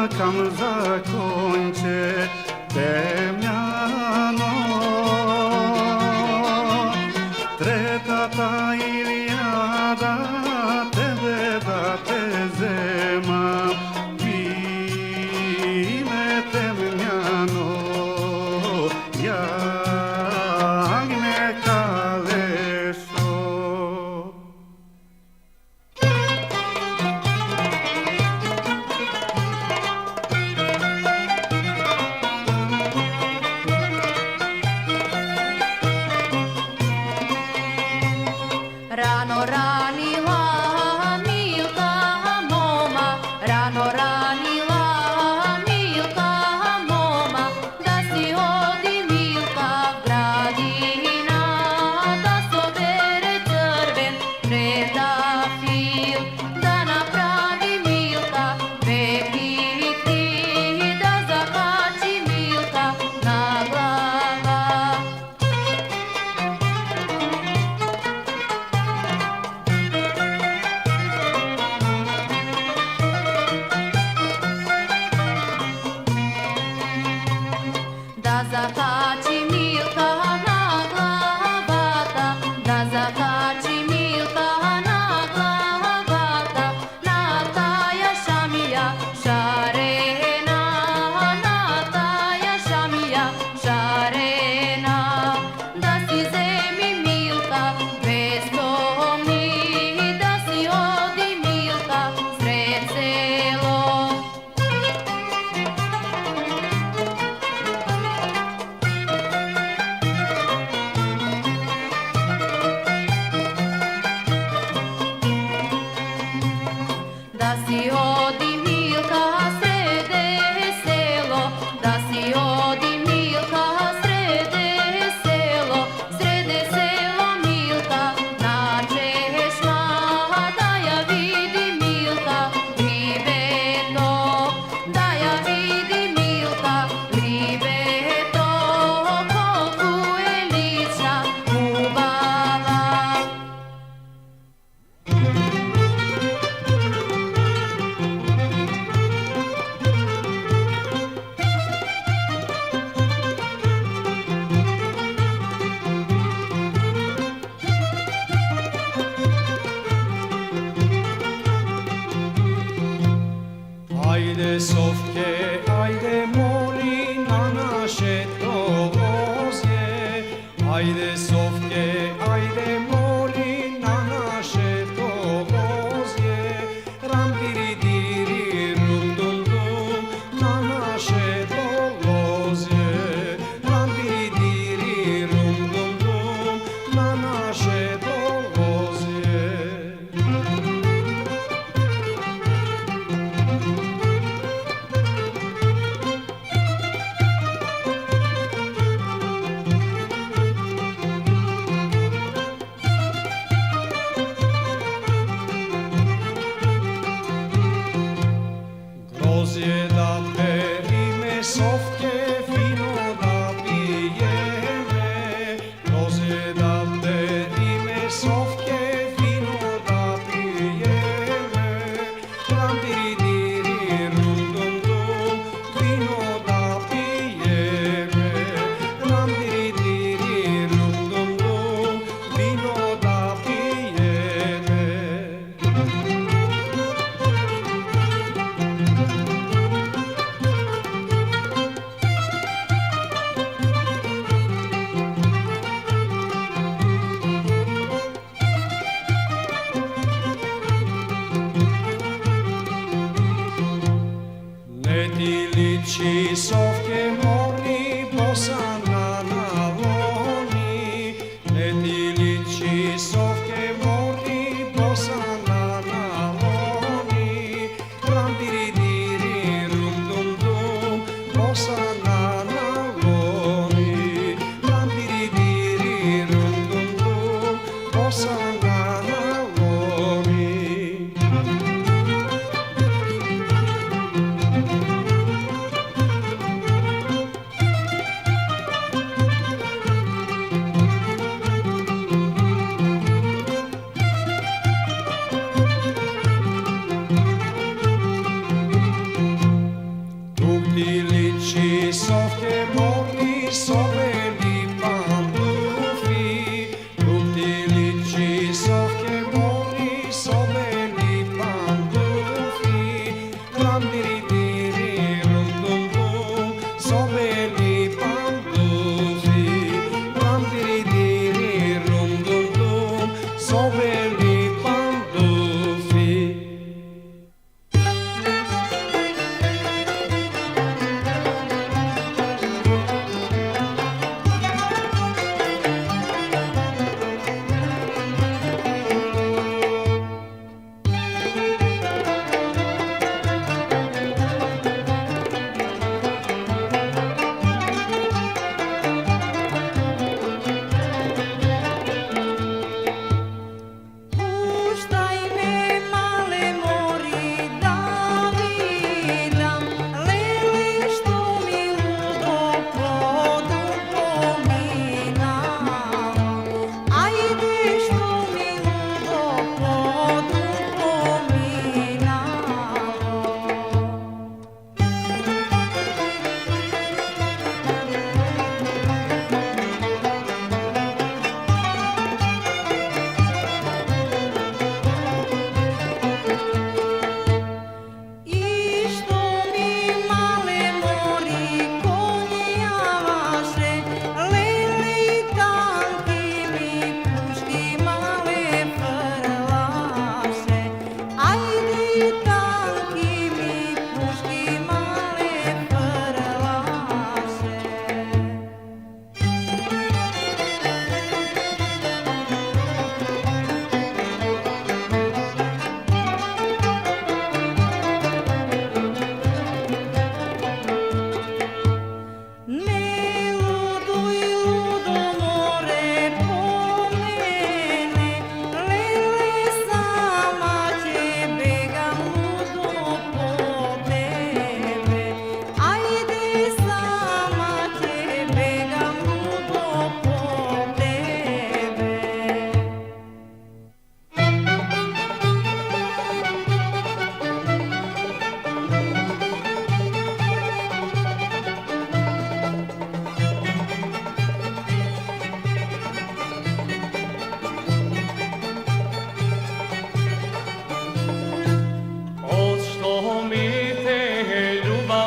čakam zakonče temljano. Tretata Ilijada, tebe da te zemam, vime temljano, jagne kalešo. Rano ranila Milka moma, rano ranila Milka moma, da si odi Milka gradina, da sobere crven predafil, da napravi Milka vekiti, da zakači Milka na glava. Da zakači Milka na glavata, da zakači Milka na glavata, na taja šamija šarena, na taja šamija šarena, da si zemi Milka vestomni, da si odi Milka sred selo. Da si odi Milka srede selo, da si odi Milka srede selo, srede selo Milka nađeš ma, da ja vidi Milka libeto, da ja vidi Milka libeto, koliko je lična ubava. Ajde Sofke, ajde moli na naše dovozje. Ajde Sofke, ajde moli na naše dovozje. Ram diri diri rum dum dum na naše dovozje. Ram diri diri rum dum dum na naše dovozje. Grozje da berime Sofke, fino da pijeme. Grozje da berime Sofke, fino da pijeme. Ram diri diri rum dum dum, fino da pijeme. Ram diri diri rum dum dum, fino da pijeme. Ne ti liči Sofke morni posana na loni. Ne ti liči Sofke morni posana na loni. Ram diri diri rum dum dum posana na loni. Ram diri diri rum dum dum posana na loni.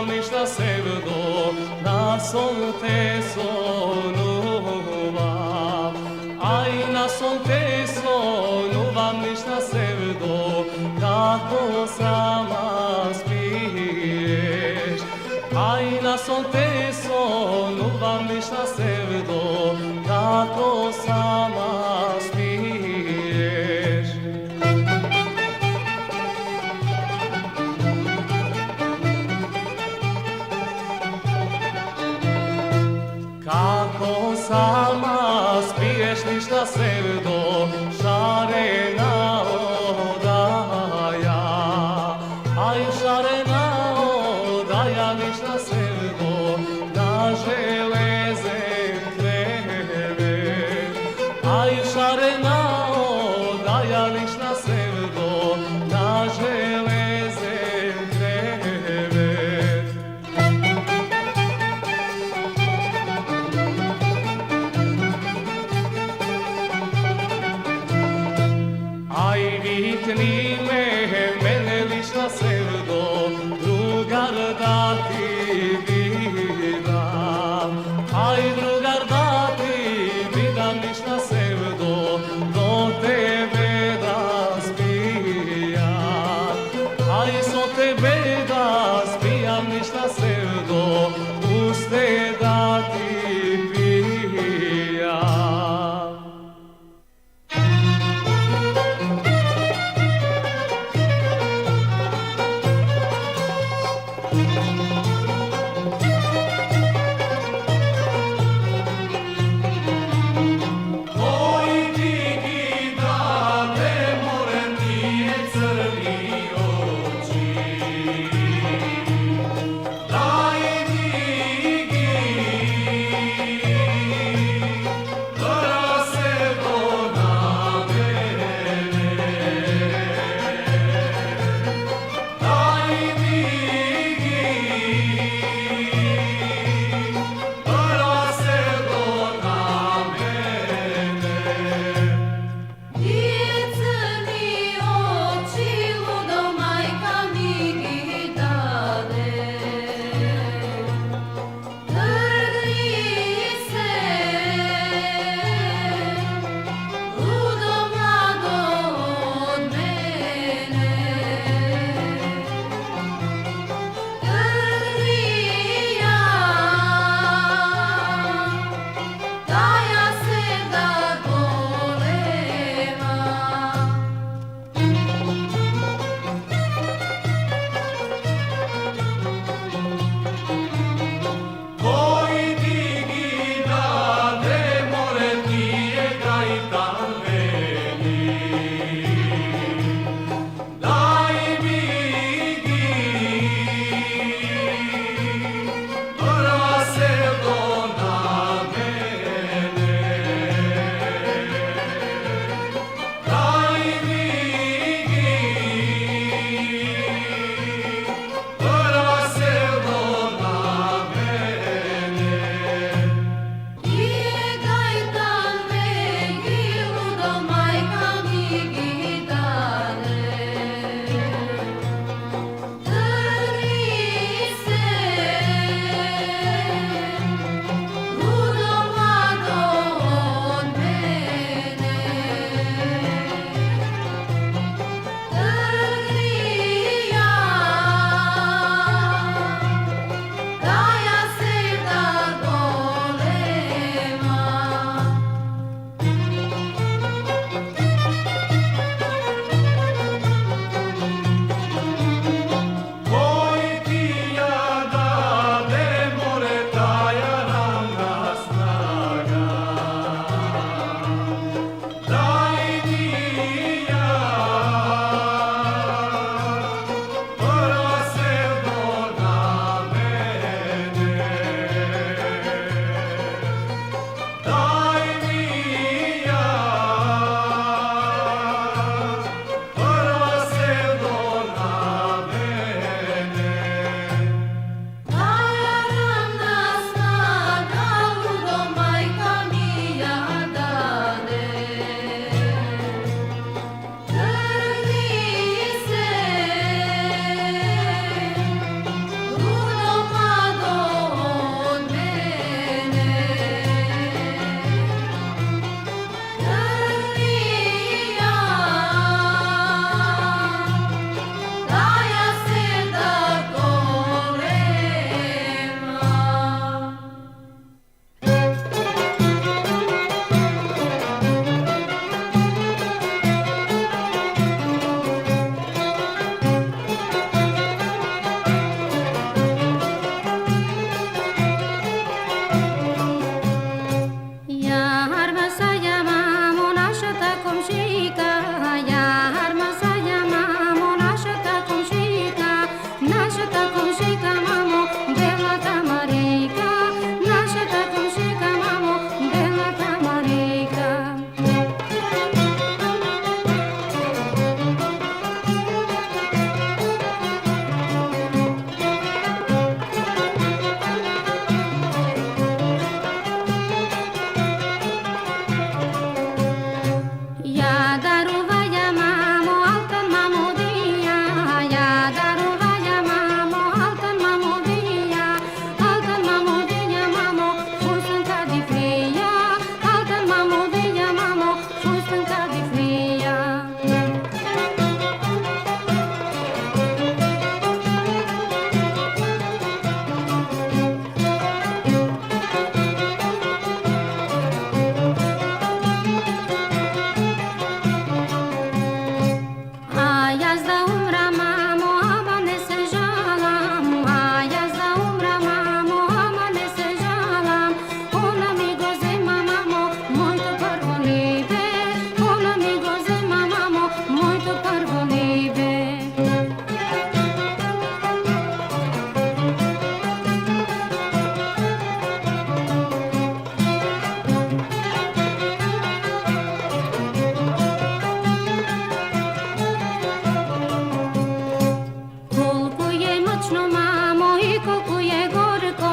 vam ništa sevdo, na sol te sonuva. Aj na sol te sonuva ništa sevdo, kako sama spiješ. Aj na sol te sonuva ništa sevdo, kako sama spiješ. Kako sama spiješ ništa sevdo, šarena odaja. Aj šarena odaja ništa sevdo, na železem kreve. Aj šarena odaja ništa sevdo, na železem kreve. Aj vikni me, mene lišta sevdo, drugar da ti vidam. Aj drugar da ti vidam lišta sevdo, do tebe da spijam. Aj so tebe da spijam lišta sevdo, uste da ti pijam. koliko je gorko,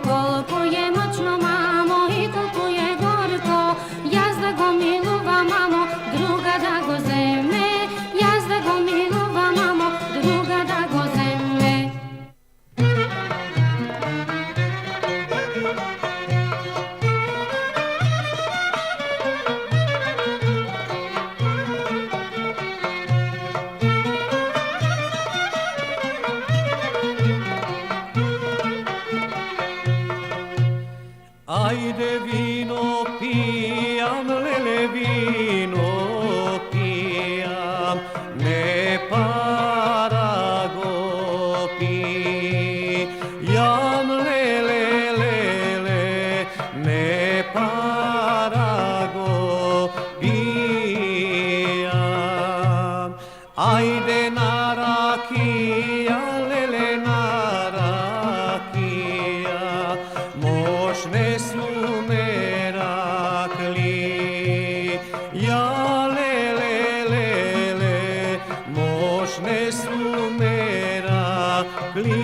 koliko je moćno, mamo, i koliko je gorko. Jazda go milova, mamo, druga da go zeme. Jazda go milova, mamo, druga da go zeme. Ajde vino pijam, lele vino pijam, ne para go pijam, lele, lele, ne para go pijam. Ajde na rakija, lele na rakija, mošne su merakli, ja lele, lele, mošne su merakli.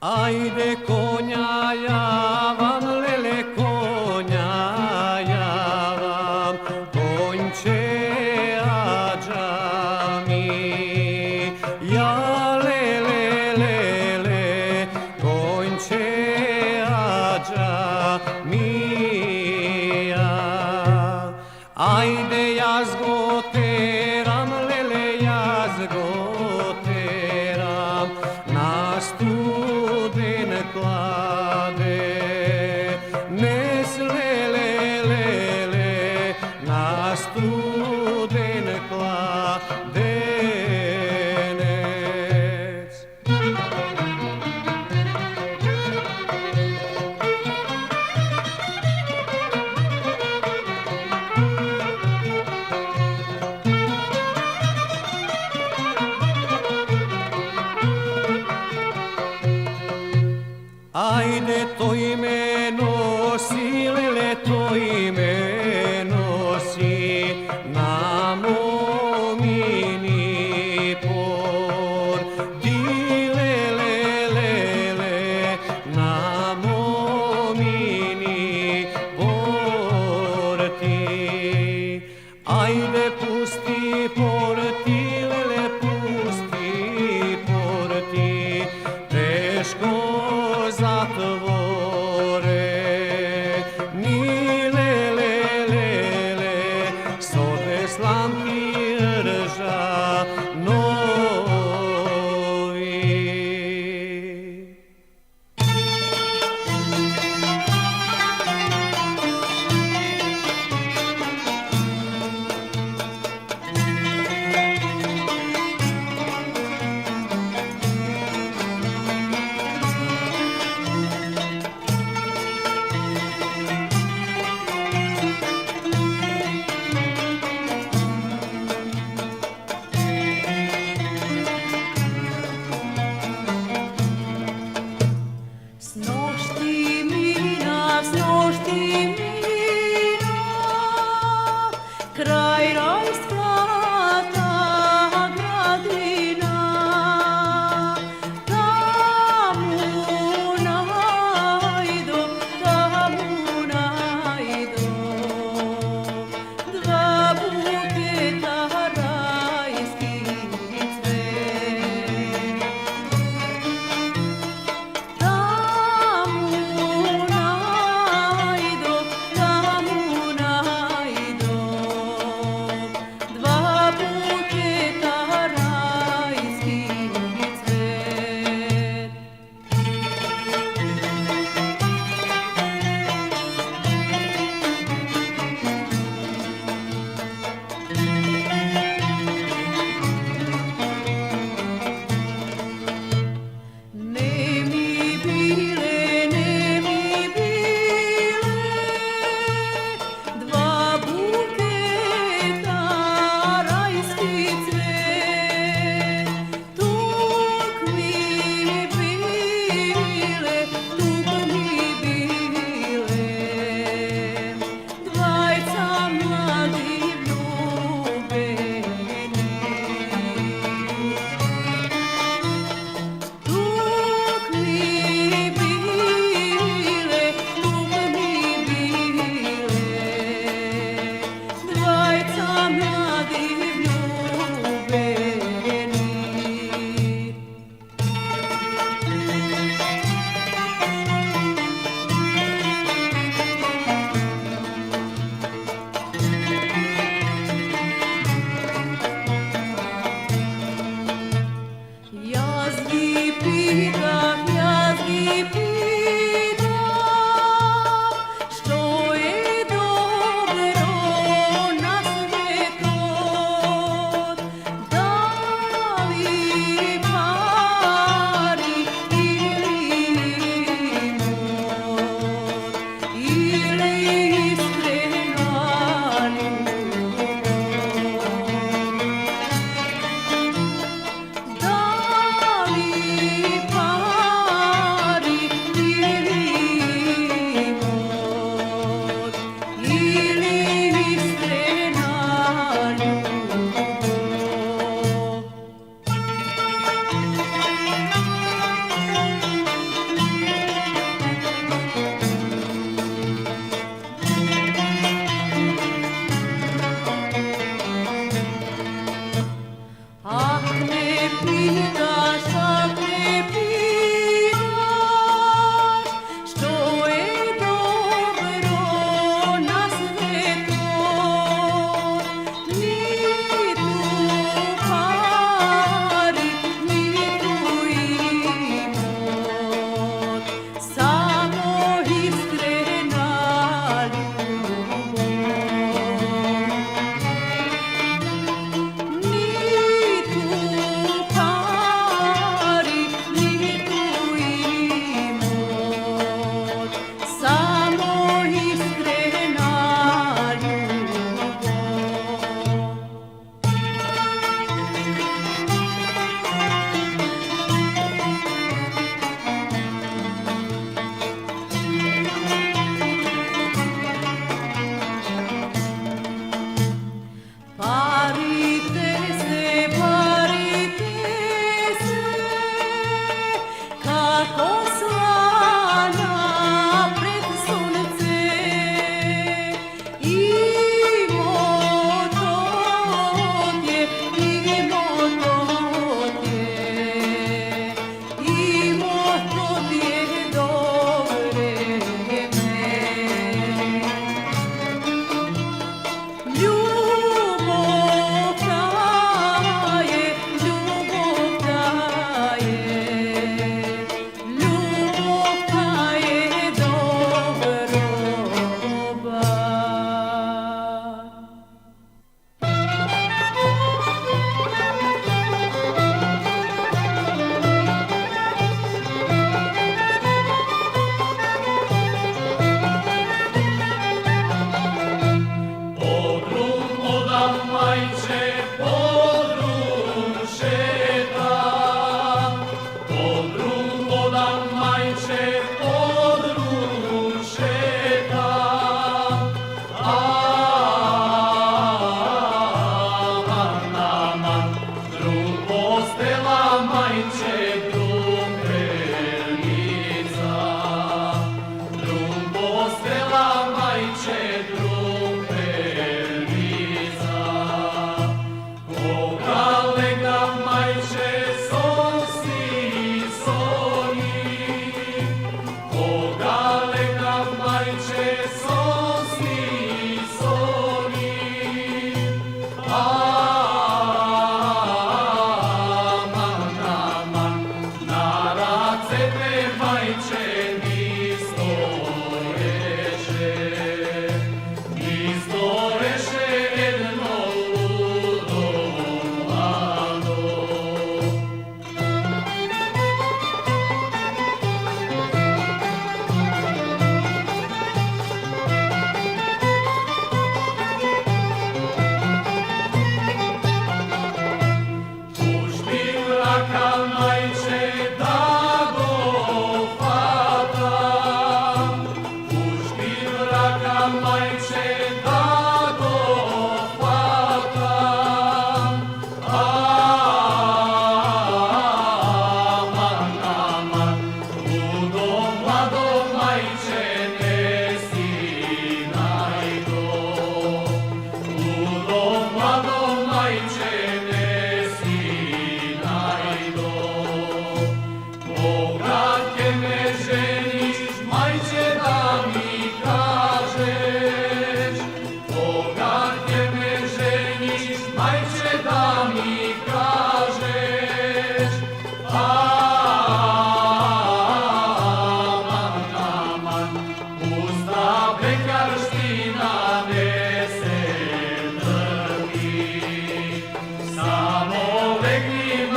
Ajde konja javam, lele konja javam, konjče ađa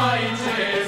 majče,